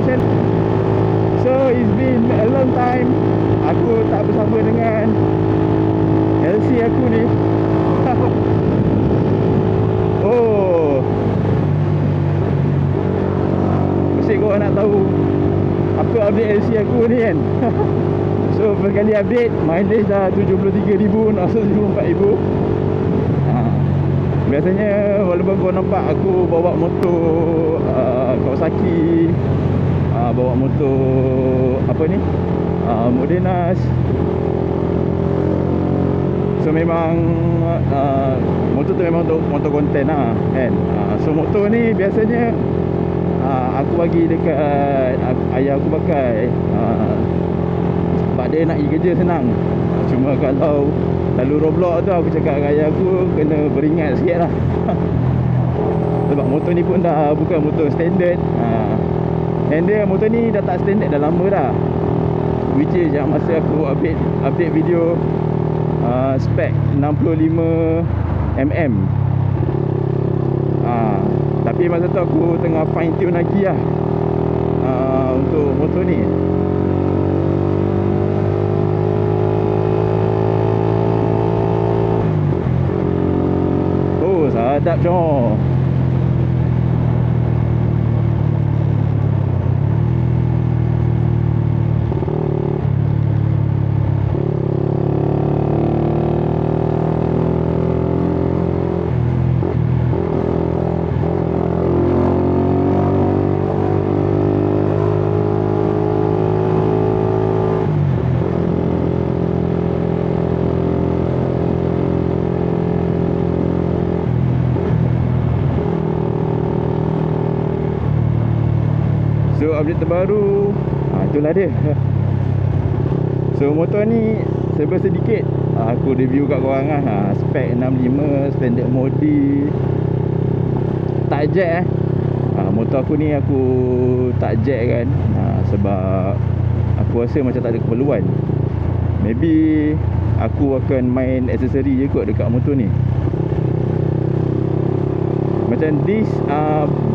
channel. So it's been a long time aku tak bersama dengan LC aku ni. Oh, mesti korang nak tahu apa update LC aku ni kan. So berkali update, mileage dah 73,000 nak 74,000. Biasanya walaupun kau nampak aku bawa motor Kawasaki, bawa motor apa ni, Modenas. So memang motor tu memang untuk motor konten lah kan. So motor ni biasanya aku bagi dekat ayah aku pakai, sebab dia nak pergi kerja senang. Cuma kalau lalu Roblox tu aku cakap dengan ayah aku kena beringat sikit lah. Sebab motor ni pun dah bukan motor standard. And dia motor ni dah tak standard dah lama dah. Which is yang masa aku update video spek 65mm. Tapi masa tu aku tengah fine tune lagi lah untuk motor ni. Oh, sadap John. So update terbaru, itulah dia. So motor ni serba sedikit aku review kat korang lah. Spek 65, standard modi, tak jack motor aku ni aku tak jack kan, sebab aku rasa macam tak ada keperluan. Maybe aku akan main aksesori je kot dekat motor ni. Macam disc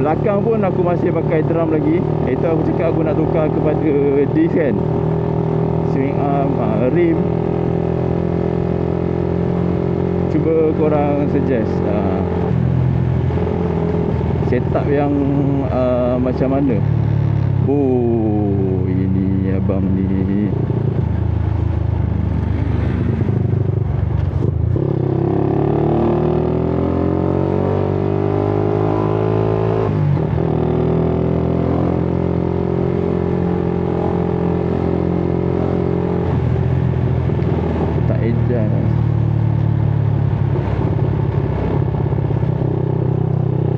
belakang pun aku masih pakai drum lagi. Itu aku cakap aku nak tukar kepada disc kan, swing arm, rim. Cuba korang suggest setup yang macam mana. Oh, ini abang ni.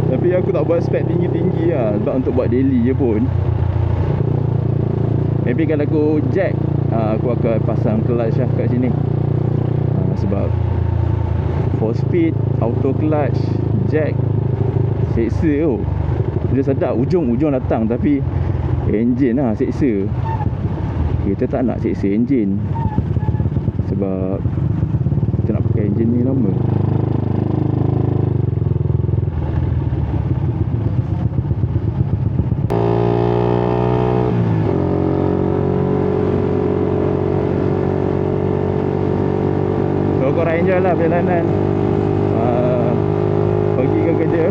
Tapi aku tak buat spek tinggi-tinggi lah, sebab untuk buat daily je pun. Maybe kalau aku jack, aku akan pasang clutch lah kat sini. Sebab 4 speed, auto clutch, jack, seksa tu. Dia sedap, ujung-ujung datang. Tapi engine lah seksa. Kita tak nak seksa engine, sebab kita nak pakai engine ni lama. Korang enjoy lah perjalanan pergi ke kerja.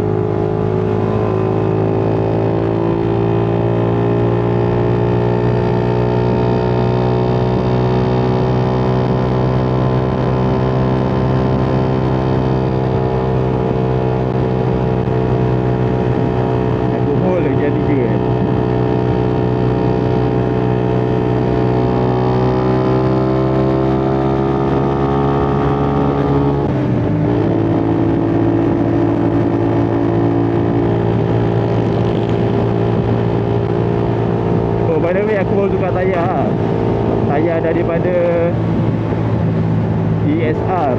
Aku hold lagi ada 3 by the way, aku baru tukar tayar. Tayar daripada ESR.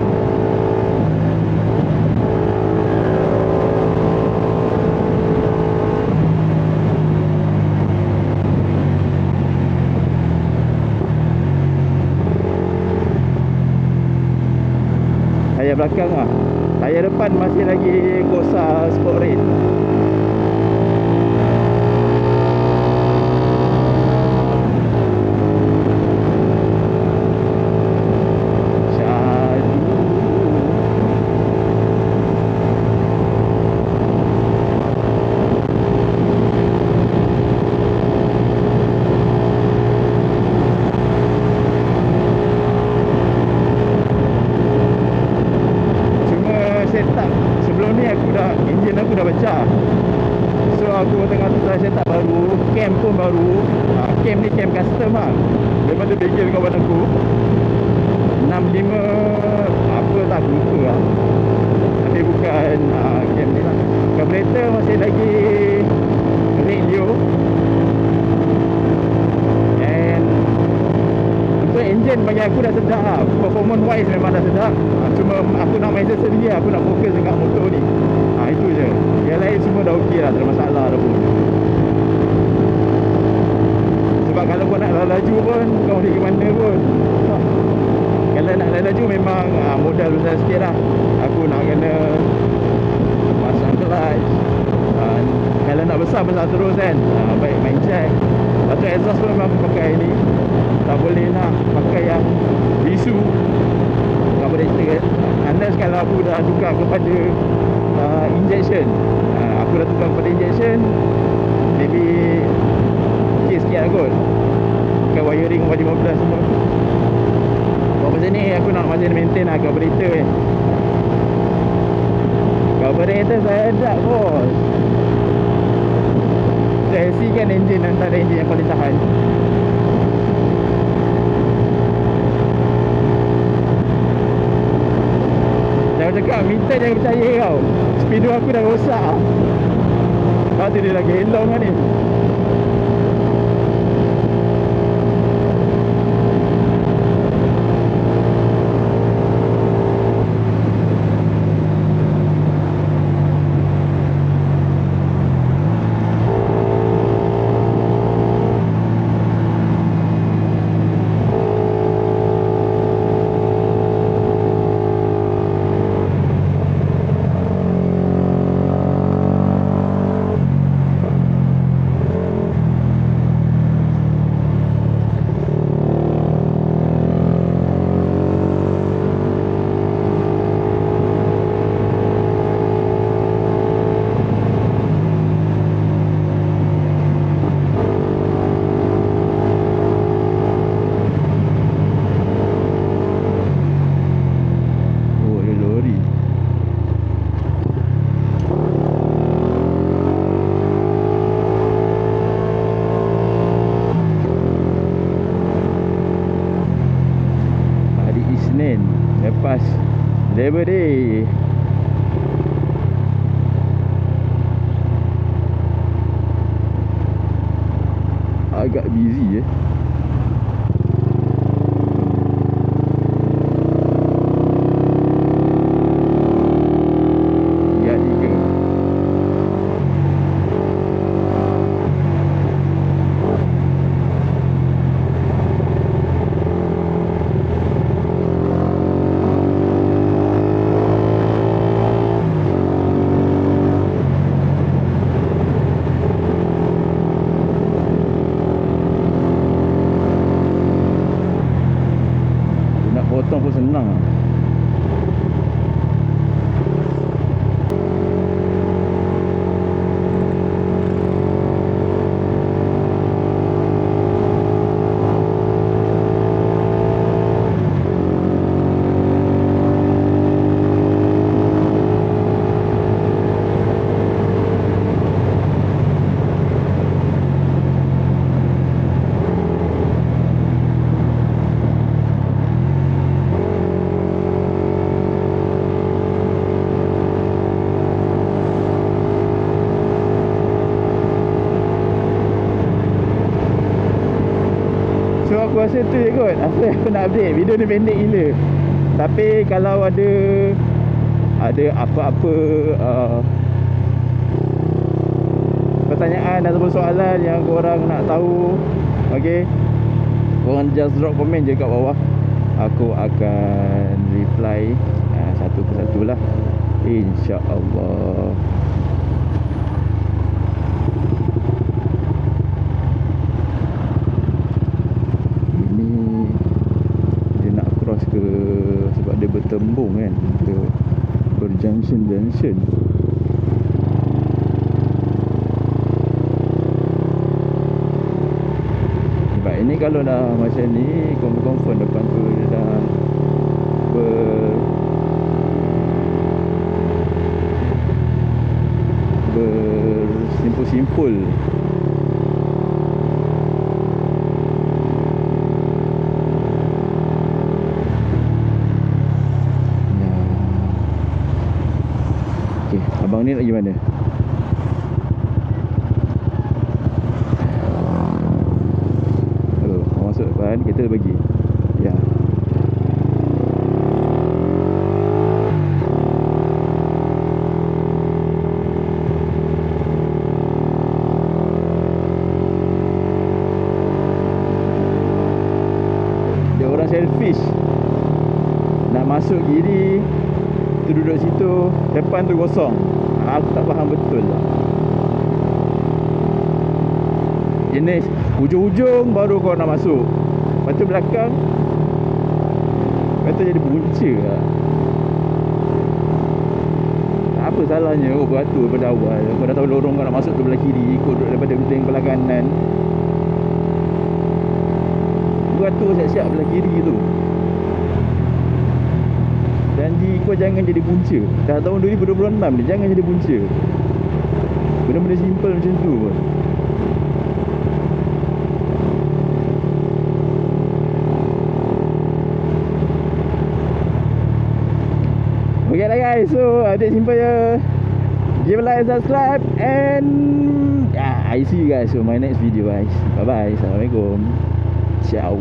Tayar belakang lah. Tayar depan masih lagi Corsa Sport Race. enjin aku dah pecah. So aku tengah set up baru, cam pun baru. Cam ni cam custom lah, daripada bengkel kawan aku 65 apa tak aku lupa lah. Tapi bukan cam ni lah. Carburetor masih lagi radio. And untuk enjin bagi aku dah sedap lah. Performance wise memang dah sedap. Cuma aku nak measure sendiri, aku nak fokus dengan motor ni. Itu je. Yang lain semua dah okey lah, tak ada masalah dah pun. Sebab kalau kau nak laju pun, kau boleh ke mana pun. Kalau nak laju memang modal besar sikit lah. Aku nak kena pasang clutch. Kalau nak besar terus kan, baik main jack. Lepas tu exhaust pun memang pakai ni. Tak boleh nak pakai yang bisu carburetor. Unless kalau aku dah tukar kepada injection. Aku dah tukar kepada injection, maybe okey sikit lah kot. Pakai wiring 415 semua. Buat macam ni aku nak masih maintain lah carburetor kan. Carburetor saya ada bos. LC kan enjin, antara enjin yang paling tahan. Jangan cakap meter jangan percaya kau. Speedo aku dah rosak. Lepas tu dia lagi elong kan ni. Lepas Labor Day. Agak busy Jadi ke potong pun senang. Aku rasa tu je kot. Asal aku nak update. Video ni pendek gila. Tapi kalau ada apa-apa pertanyaan ataupun soalan yang korang nak tahu, okay, korang just drop komen je kat bawah. Aku akan reply satu persatu lah, InsyaAllah. Sebab dia bertembung kan, dia berjunction. Sebab ini kalau dah macam ni, confirm depan tu dia dah Simpul-simpul. Ya. Okey, abang ni nak pergi mana? Masuk depan, kita bagi. Ya. Dia orang selfish. Nak masuk kiri, tu duduk situ, depan tu kosong. Aku tak faham betul lah. Jenis hujung-hujung baru kau nak masuk. Lepas tu belakang, kata jadi punca lah. Apa salahnya kau beratur daripada awal. Kau dah tahu lorong kau nak masuk tu belah kiri, ikut daripada penting belah kanan. Beratur siap-siap belah kiri tu. Janji kau jangan jadi punca. Dah tahun 2026 ni, jangan jadi punca. Benda-benda simple macam tu pun. Okay lah guys, so update simple je. Give a like, subscribe, and I see you guys on my next video guys. Bye bye, Assalamualaikum. Ciao.